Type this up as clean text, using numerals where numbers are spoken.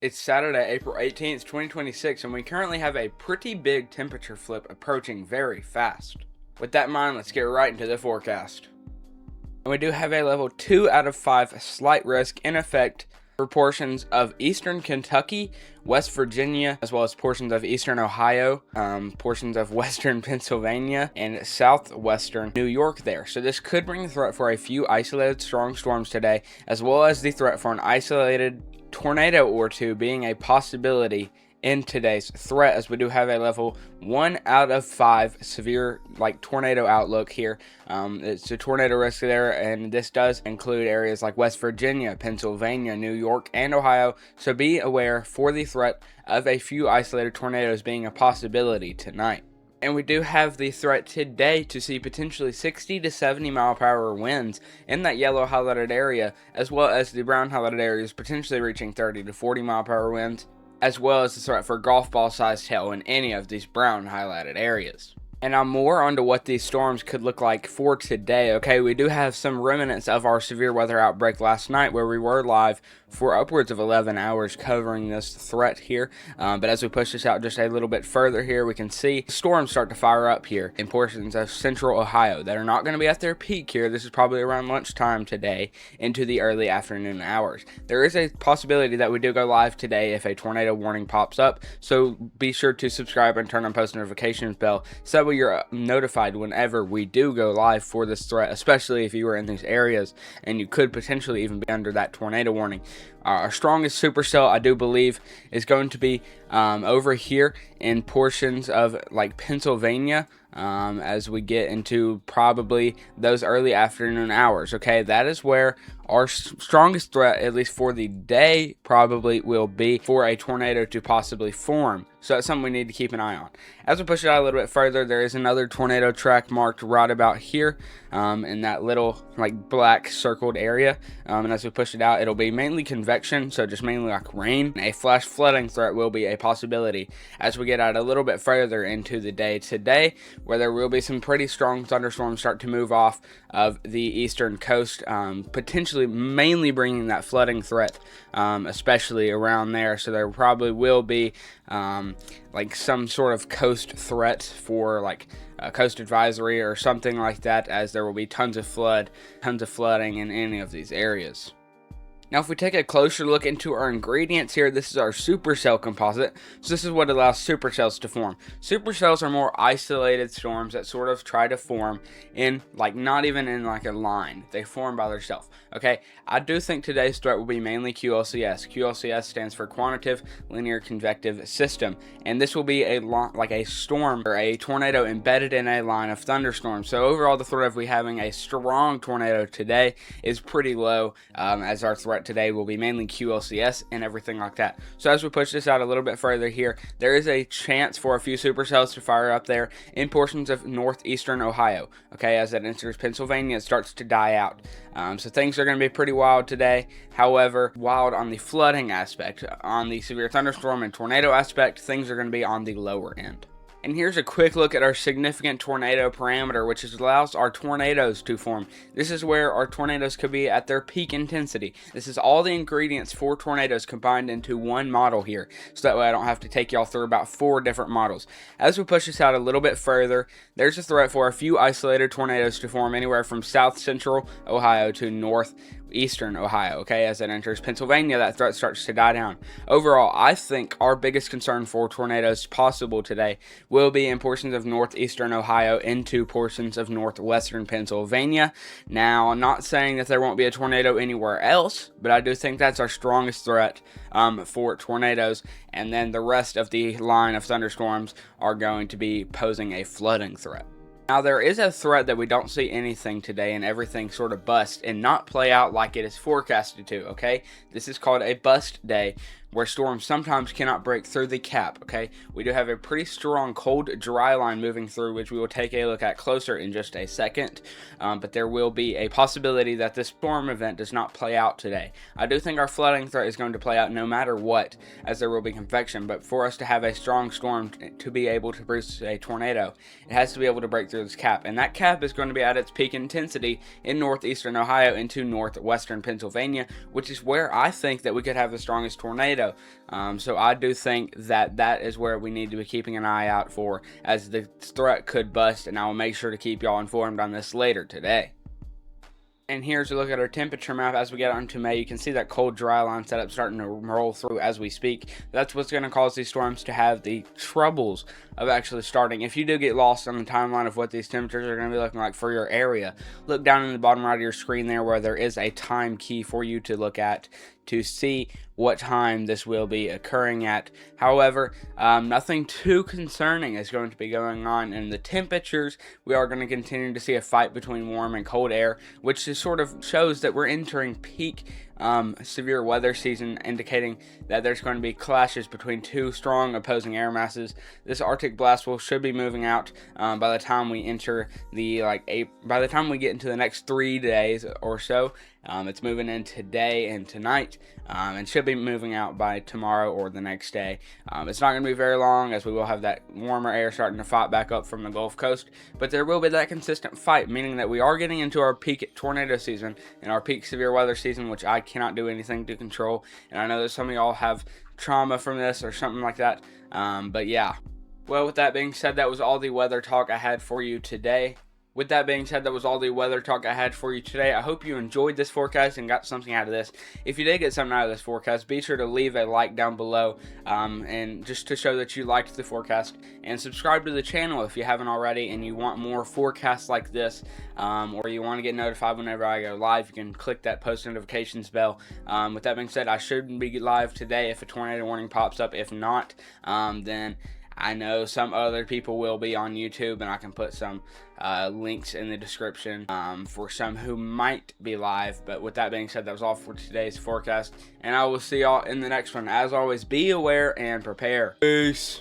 It's Saturday, April 18th, 2026, and we currently have a pretty big temperature flip approaching very fast. With that in mind, let's get right into the forecast. And we do have a level 2 out of 5 slight risk in effect for portions of eastern Kentucky, West Virginia, as well as portions of eastern Ohio, portions of western Pennsylvania, and southwestern New York there. So this could bring the threat for a few isolated strong storms today, as well as the threat for an isolated tornado or two being a possibility in today's threat, as we do have a level 1 out of 5 severe tornado outlook here. It's a tornado risk there, and this does include areas like West Virginia, Pennsylvania, New York, and Ohio. So be aware for the threat of a few isolated tornadoes being a possibility tonight. And we do have the threat today to see potentially 60 to 70 mile per hour winds in that yellow highlighted area, as well as the brown highlighted areas potentially reaching 30 to 40 mile per hour winds, as well as the threat for golf ball sized hail in any of these brown highlighted areas. And now more onto what these storms could look like for today. Okay, we do have some remnants of our severe weather outbreak last night, where we were live for upwards of 11 hours covering this threat here. But as we push this out just a little bit further here, we can see storms start to fire up here in portions of central Ohio that are not going to be at their peak here. This is probably around lunchtime today into the early afternoon hours. There is a possibility that we do go live today if a tornado warning pops up. So be sure to subscribe and turn on post notifications bell so you're notified whenever we do go live for this threat, especially if you are in these areas and you could potentially even be under that tornado warning. Our strongest supercell, I do believe, is going to be over here in portions of Pennsylvania, as we get into probably those early afternoon hours. Okay, that is where our strongest threat, at least for the day, probably will be for a tornado to possibly form. So that's something we need to keep an eye on. As we push it out a little bit further, there is another tornado track marked right about here, in that little black circled area. And as we push it out, it'll be mainly convection, so just mainly rain. A flash flooding threat will be a possibility as we get out a little bit further into the day today, where there will be some pretty strong thunderstorms start to move off of the eastern coast, potentially mainly bringing that flooding threat, especially around there. So there probably will be some sort of coast threat for a coast advisory or something like that, as there will be tons of flooding in any of these areas. Now, if we take a closer look into our ingredients here, this is our supercell composite. So this is what allows supercells to form. Supercells are more isolated storms that sort of try to form in not even in a line. They form by themselves. Okay, I do think today's threat will be mainly QLCS. QLCS stands for Quantitative Linear Convective System, and this will be a storm or a tornado embedded in a line of thunderstorms. So overall, the threat of we having a strong tornado today is pretty low, as our threat today will be mainly QLCS and everything like that. So as we push this out a little bit further here, there is a chance for a few supercells to fire up there in portions of northeastern Ohio. Okay, as it enters Pennsylvania, it starts to die out. So things are going to be pretty wild today. However, wild on the flooding aspect. On the severe thunderstorm and tornado aspect, things are going to be on the lower end. And here's a quick look at our significant tornado parameter, which allows our tornadoes to form. This is where our tornadoes could be at their peak intensity. This is all the ingredients for tornadoes combined into one model here, so that way I don't have to take y'all through about 4 different models. As we push this out a little bit further, there's a threat for a few isolated tornadoes to form anywhere from south central Ohio to northeastern Ohio. Okay, as it enters Pennsylvania, that threat starts to die down. Overall, I think our biggest concern for tornadoes possible today will be in portions of northeastern Ohio into portions of northwestern Pennsylvania. Now, I'm not saying that there won't be a tornado anywhere else, but I do think that's our strongest threat for tornadoes, and then the rest of the line of thunderstorms are going to be posing a flooding threat. Now, there is a threat that we don't see anything today and everything sort of bust and not play out like it is forecasted to, okay? This is called a bust day, where storms sometimes cannot break through the cap, okay? We do have a pretty strong cold dry line moving through, which we will take a look at closer in just a second, but there will be a possibility that this storm event does not play out today. I do think our flooding threat is going to play out no matter what, as there will be convection, but for us to have a strong storm to be able to produce a tornado, it has to be able to break through this cap, and that cap is going to be at its peak intensity in northeastern Ohio into northwestern Pennsylvania, which is where I think that we could have the strongest tornado tornado. So I do think that that is where we need to be keeping an eye out for, as the threat could bust, and I will make sure to keep y'all informed on this later today. And here's a look at our temperature map as we get onto May. You can see that cold dry line setup starting to roll through as we speak. That's what's going to cause these storms to have the troubles of actually starting. If you do get lost on the timeline of what these temperatures are going to be looking like for your area, look down in the bottom right of your screen there where there is a time key for you to look at to see what time this will be occurring at. However, nothing too concerning is going to be going on in the temperatures. We are going to continue to see a fight between warm and cold air, which just sort of shows that we're entering peak severe weather season, indicating that there's going to be clashes between two strong opposing air masses. This Arctic blast should be moving out by the time we enter the by the time we get into the next 3 days or so. It's moving in today and tonight, and should be moving out by tomorrow or the next day. It's not going to be very long, as we will have that warmer air starting to fight back up from the Gulf Coast, but there will be that consistent fight, meaning that we are getting into our peak tornado season and our peak severe weather season, which I cannot do anything to control. And I know that some of y'all have trauma from this or something like that, but yeah. Well, with that being said, that was all the weather talk I had for you today. With that being said, that was all the weather talk I had for you today. I hope you enjoyed this forecast and got something out of this. If you did get something out of this forecast, be sure to leave a like down below, and just to show that you liked the forecast. And subscribe to the channel if you haven't already and you want more forecasts like this, or you want to get notified whenever I go live. You can click that post notifications bell. With that being said, I should be live today if a tornado warning pops up. If not, then I know some other people will be on YouTube, and I can put some links in the description for some who might be live. But with that being said, that was all for today's forecast, and I will see y'all in the next one. As always, be aware and prepare. Peace.